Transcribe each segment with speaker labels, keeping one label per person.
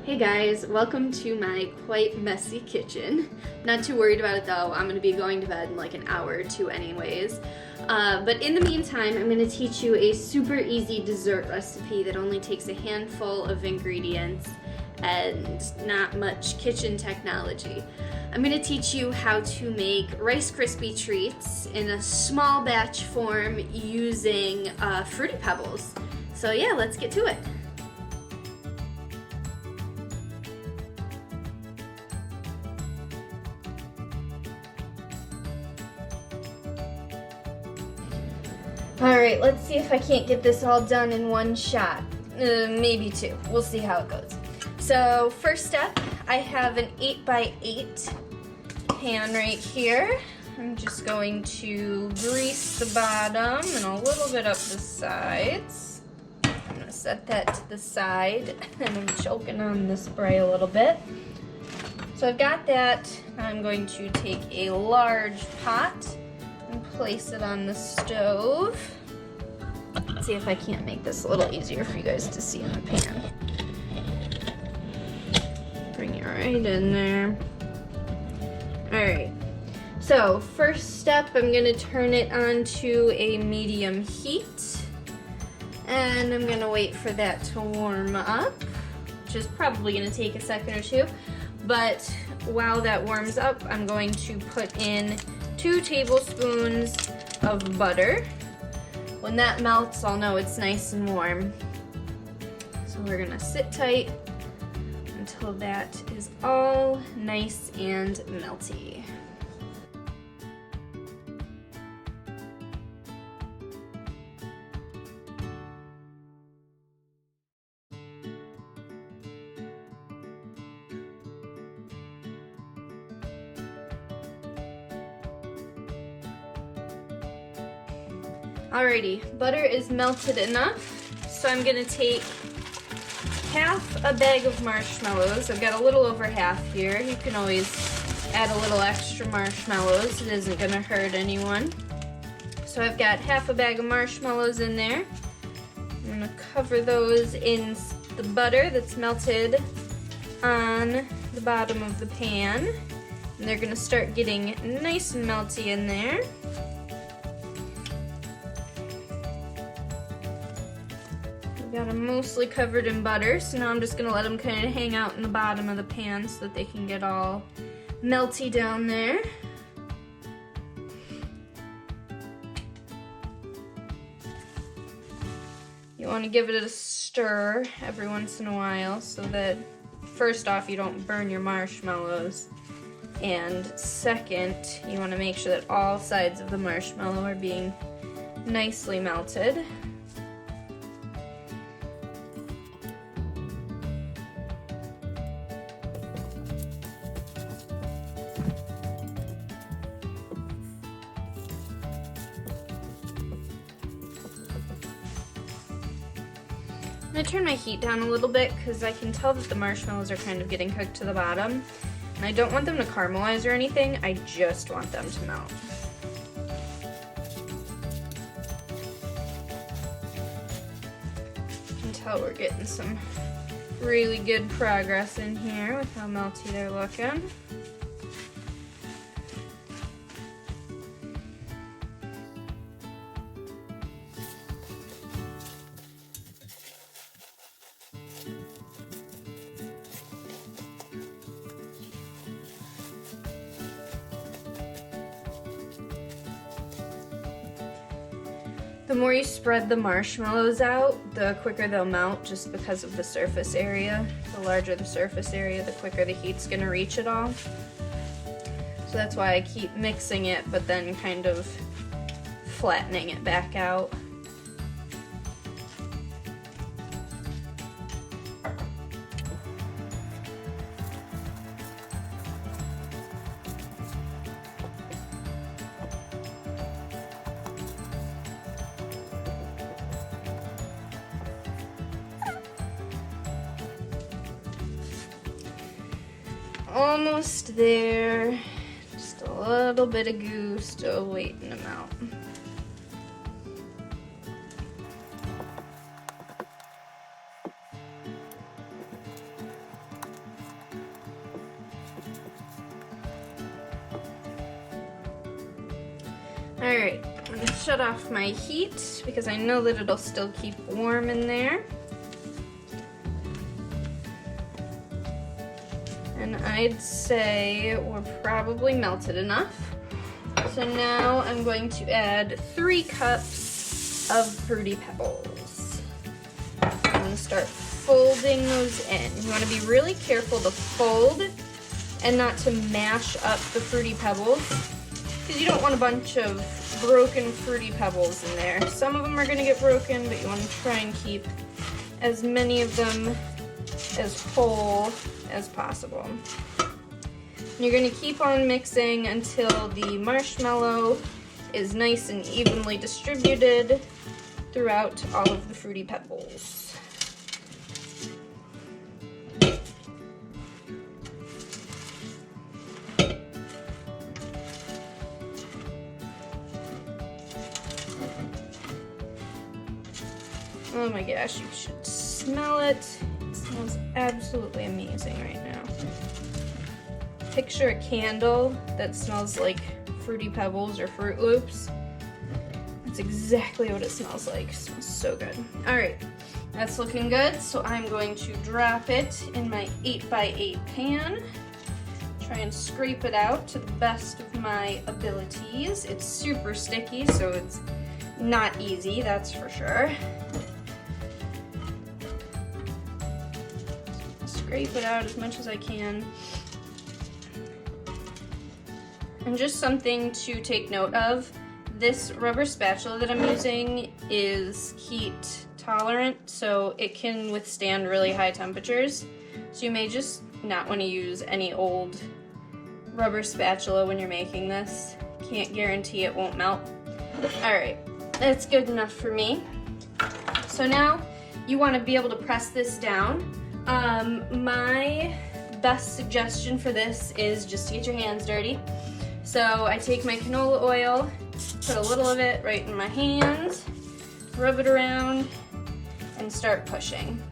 Speaker 1: Hey guys, welcome to my quite messy kitchen. Not too worried about it though, I'm going to be going to bed in like an hour or two anyways. But in the meantime, I'm going to teach you a super easy dessert recipe that only takes a handful of ingredients and not much kitchen technology. I'm going to teach you how to make Rice Krispy Treats in a small batch form using Fruity Pebbles. So yeah, let's get to it. Alright, let's see if I can't get this all done in one shot. Maybe two. We'll see how it goes. So, first step, I have an 8x8 pan right here. I'm just going to grease the bottom and a little bit up the sides. I'm going to set that to the side, and I'm choking on the spray a little bit. So I've got that. I'm going to take a large pot and place it on the stove. Let's see if I can't make this a little easier for you guys to see in the pan. Bring it right in there. Alright, so first step, I'm going to turn it on to a medium heat. And I'm going to wait for that to warm up, which is probably going to take a second or two. But while that warms up, I'm going to put in 2 tablespoons of butter. When that melts, I'll know it's nice and warm. So we're gonna sit tight until that is all nice and melty. Alrighty, butter is melted enough, so I'm gonna take half a bag of marshmallows. I've got a little over half here. You can always add a little extra marshmallows. It isn't gonna hurt anyone. So I've got half a bag of marshmallows in there. I'm gonna cover those in the butter that's melted on the bottom of the pan. And they're gonna start getting nice and melty in there. Got them mostly covered in butter, so now I'm just going to let them kind of hang out in the bottom of the pan so that they can get all melty down there. You want to give it a stir every once in a while so that first off you don't burn your marshmallows, and second you want to make sure that all sides of the marshmallow are being nicely melted. I'm going to turn my heat down a little bit because I can tell that the marshmallows are kind of getting cooked to the bottom. And I don't want them to caramelize or anything, I just want them to melt. You can tell we're getting some really good progress in here with how melty they're looking. The more you spread the marshmallows out, the quicker they'll melt just because of the surface area. The larger the surface area, the quicker the heat's gonna reach it all. So that's why I keep mixing it, but then kind of flattening it back out. Almost there. Just a little bit of goo still waiting to melt. Alright, I'm gonna shut off my heat because I know that it'll still keep warm in there. And I'd say we're probably melted enough. So now I'm going to add 3 cups of Fruity Pebbles. I'm gonna start folding those in. You wanna be really careful to fold and not to mash up the Fruity Pebbles, because you don't want a bunch of broken Fruity Pebbles in there. Some of them are gonna get broken, but you wanna try and keep as many of them as whole as possible. And you're gonna keep on mixing until the marshmallow is nice and evenly distributed throughout all of the Fruity Pebbles. Oh my gosh, you should smell it. It smells absolutely amazing right now. Picture a candle that smells like Fruity Pebbles or Fruit Loops. That's exactly what it smells like. It smells so good. All right, that's looking good. So I'm going to drop it in my 8x8 pan. Try and scrape it out to the best of my abilities. It's super sticky, so it's not easy, that's for sure. Scrape it out as much as I can. And just something to take note of, this rubber spatula that I'm using is heat tolerant, so it can withstand really high temperatures. So you may just not want to use any old rubber spatula when you're making this. Can't guarantee it won't melt. Alright, that's good enough for me. So now you want to be able to press this down. My best suggestion for this is just to get your hands dirty. So I take my canola oil, put a little of it right in my hands, rub it around, and start pushing.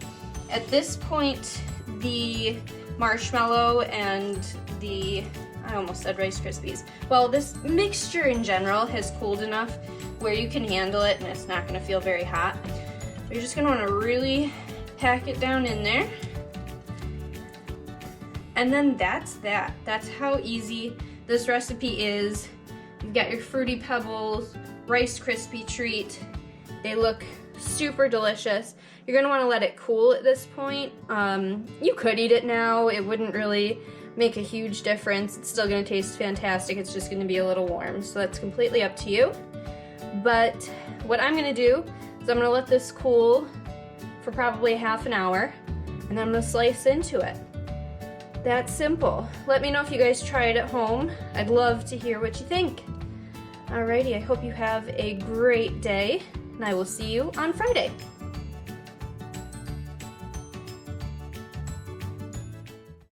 Speaker 1: At this point, the marshmallow and the, I almost said Rice Krispies. Well, this mixture in general has cooled enough where you can handle it and it's not going to feel very hot. You're just going to want to really pack it down in there. And then that's that. That's how easy this recipe is. You've got your Fruity Pebbles, Rice Krispy Treat. They look super delicious. You're gonna wanna let it cool at this point. You could eat it now. It wouldn't really make a huge difference. It's still gonna taste fantastic. It's just gonna be a little warm. So that's completely up to you. But what I'm gonna do is I'm gonna let this cool for probably half an hour, and then I'm gonna slice into it. That's simple. Let me know if you guys try it at home. I'd love to hear what you think. Alrighty, I hope you have a great day, and I will see you on Friday.